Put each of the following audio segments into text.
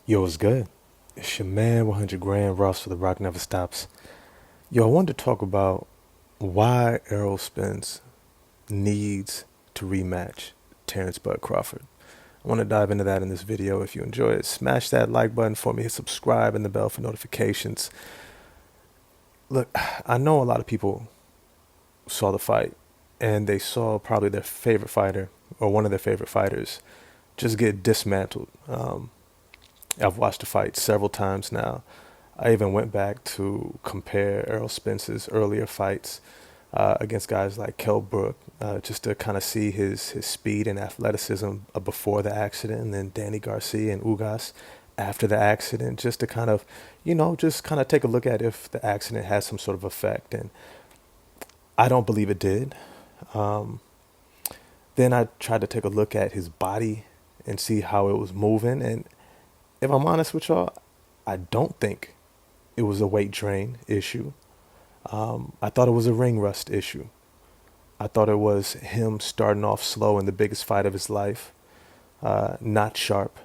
Yo, what's good? It's your man, 100 grand, Ross for The Rock Never Stops. Yo, I wanted to talk about why Errol Spence needs to rematch Terrence Crawford. I want to dive into that in this video. If you enjoy it, smash that like button for me, hit subscribe and the bell for notifications. Look, I know a lot of people saw the fight and they saw probably their favorite fighter or one of their favorite fighters just get dismantled. I've watched the fight several times now. I even went back to compare Errol Spence's earlier fights against guys like Kell Brook, just to kind of see his speed and athleticism before the accident, and then Danny Garcia and Ugas after the accident, just to kind of, just kind of take a look at if the accident had some sort of effect. And I don't believe it did. Um, then I tried to take a look at his body and see how it was moving. And if I'm honest with y'all, I don't think it was a weight drain issue. I thought it was a ring rust issue. I thought it was him starting off slow in the biggest fight of his life, not sharp,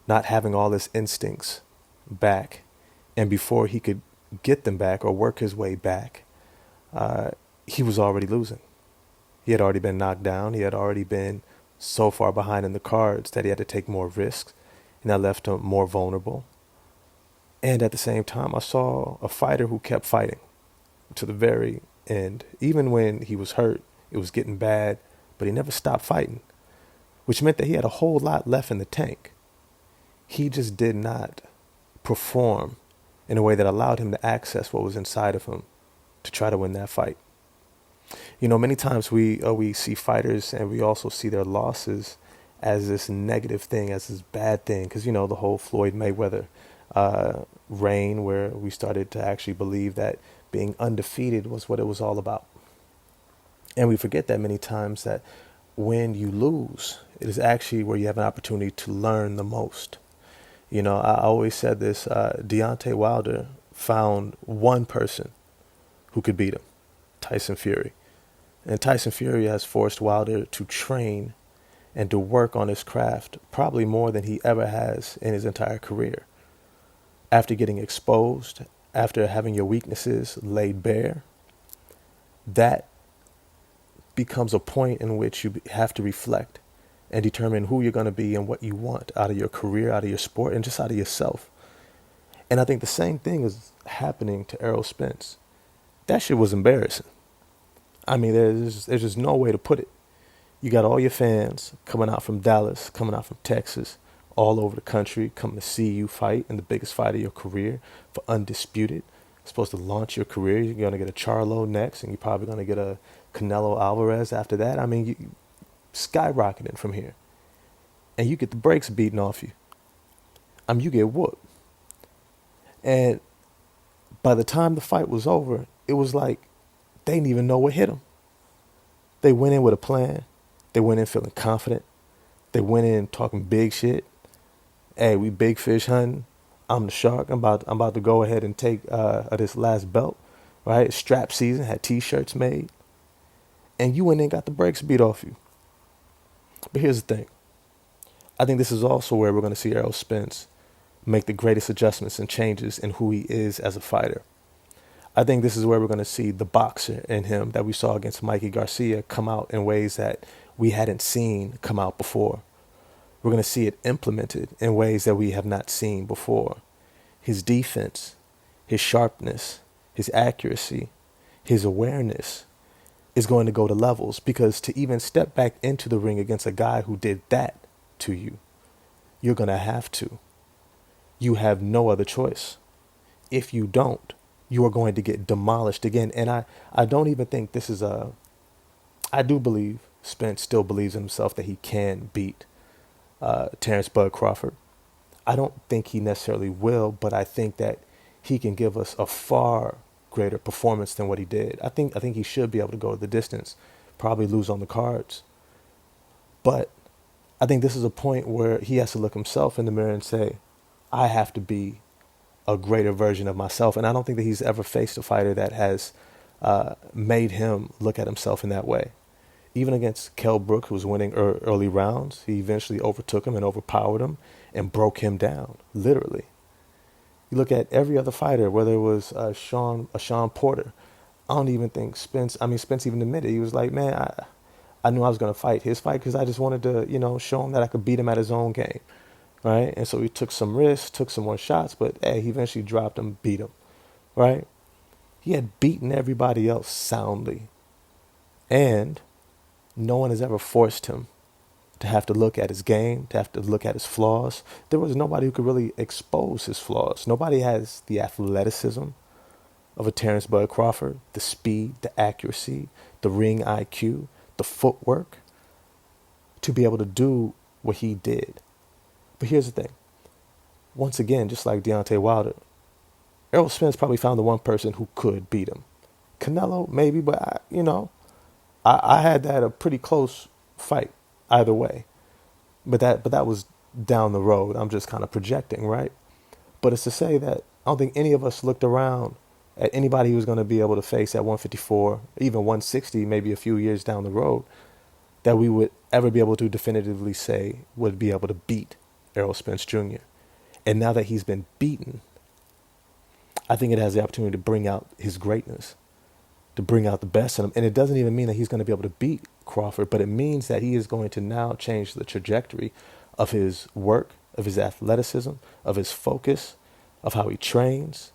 not having all his instincts back. And before he could get them back or work his way back, uh, he was already losing. He had already been knocked down. He had already been so far behind in the cards that he had to take more risks, and that left him more vulnerable. And at the same time, I saw a fighter who kept fighting to the very end. Even when he was hurt, it was getting bad, but he never stopped fighting, which meant that he had a whole lot left in the tank. He just did not perform in a way that allowed him to access what was inside of him to try to win that fight. Many times we see fighters and we also see their losses as this negative thing, as this bad thing, because the whole Floyd Mayweather reign, where we started to actually believe that being undefeated was what it was all about. And we forget that many times that when you lose, it is actually where you have an opportunity to learn the most. I always said this, Deontay Wilder found one person who could beat him, Tyson Fury. And Tyson Fury has forced Wilder to train and to work on his craft probably more than he ever has in his entire career. After getting exposed, after having your weaknesses laid bare, that becomes a point in which you have to reflect and determine who you're going to be and what you want out of your career, out of your sport, and just out of yourself. And I think the same thing is happening to Errol Spence. That shit was embarrassing. I mean, there's just no way to put it. You got all your fans coming out from Dallas, coming out from Texas, all over the country, coming to see you fight in the biggest fight of your career for undisputed. Supposed to launch your career. You're going to get a Charlo next, and you're probably going to get a Canelo Alvarez after that. I mean, you skyrocketing from here. And you get the brakes beaten off you. I mean, you get whooped. And by the time the fight was over, it was like they didn't even know what hit them. They went in with a plan. They went in feeling confident. They went in talking big shit. Hey, we big fish hunting. I'm the shark. I'm about to go ahead and take this last belt, right? Strap season, had T-shirts made. And you went in and got the brakes beat off you. But here's the thing. I think this is also where we're going to see Errol Spence make the greatest adjustments and changes in who he is as a fighter. I think this is where we're going to see the boxer in him that we saw against Mikey Garcia come out in ways that we hadn't seen come out before. We're going to see it implemented in ways that we have not seen before. His defense, his sharpness, his accuracy, his awareness is going to go to levels, because to even step back into the ring against a guy who did that to you, you're going to have to. You have no other choice. If you don't, you are going to get demolished again. And I don't even think this is I do believe Spence still believes in himself that he can beat Terrence Crawford. I don't think he necessarily will, but I think that he can give us a far greater performance than what he did. I think he should be able to go the distance, probably lose on the cards. But I think this is a point where he has to look himself in the mirror and say, I have to be a greater version of myself. And I don't think that he's ever faced a fighter that has made him look at himself in that way. Even against Kell Brook, who was winning early rounds, he eventually overtook him and overpowered him. and broke him down, literally. You look at every other fighter, whether it was Sean Porter. I don't even think Spence even admitted. He was like, man, I knew I was going to fight his fight because I just wanted to, show him that I could beat him at his own game, right? And so he took some risks, took some more shots, but hey, he eventually dropped him, beat him, right? He had beaten everybody else soundly, and no one has ever forced him to have to look at his game, to have to look at his flaws. There was nobody who could really expose his flaws. Nobody has the athleticism of a Terrence Bud Crawford, the speed, the accuracy, the ring IQ, the footwork to be able to do what he did. But here's the thing. Once again, just like Deontay Wilder, Errol Spence probably found the one person who could beat him. Canelo, maybe, but I had that a pretty close fight either way. But that was down the road. I'm just kind of projecting, right? But it's to say that I don't think any of us looked around at anybody who was going to be able to face at 154, even 160, maybe a few years down the road, that we would ever be able to definitively say would be able to beat Errol Spence Jr. And now that he's been beaten, I think it has the opportunity to bring out his greatness, to bring out the best in him. And it doesn't even mean that he's going to be able to beat Crawford, but it means that he is going to now change the trajectory of his work, of his athleticism, of his focus, of how he trains,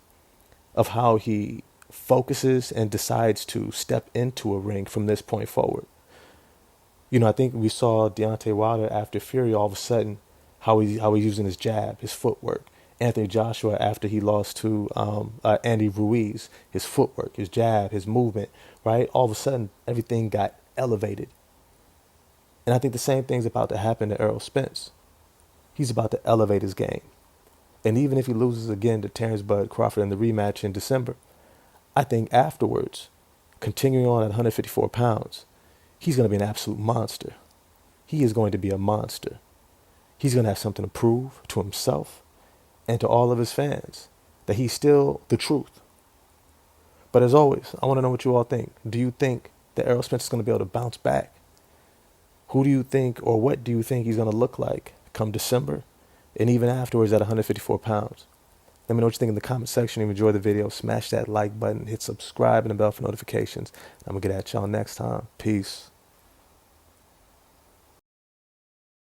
of how he focuses and decides to step into a ring from this point forward. I think we saw Deontay Wilder after Fury, all of a sudden, how he's using his jab, his footwork. Anthony Joshua after he lost to Andy Ruiz, his footwork, his jab, his movement, right? All of a sudden, everything got elevated. And I think the same thing's about to happen to Errol Spence. He's about to elevate his game. And even if he loses again to Terrence Bud Crawford in the rematch in December, I think afterwards, continuing on at 154 pounds, he's going to be an absolute monster. He is going to be a monster. He's going to have something to prove to himself and to all of his fans that he's still the truth. But as always, I want to know what you all think. Do you think that Errol Spence is going to be able to bounce back? Who do you think, or what do you think he's going to look like come December and even afterwards at 154 pounds? Let me know what you think in the comment section. If you enjoyed the video, smash that like button, hit subscribe and the bell for notifications. I'm going to get at y'all next time. Peace.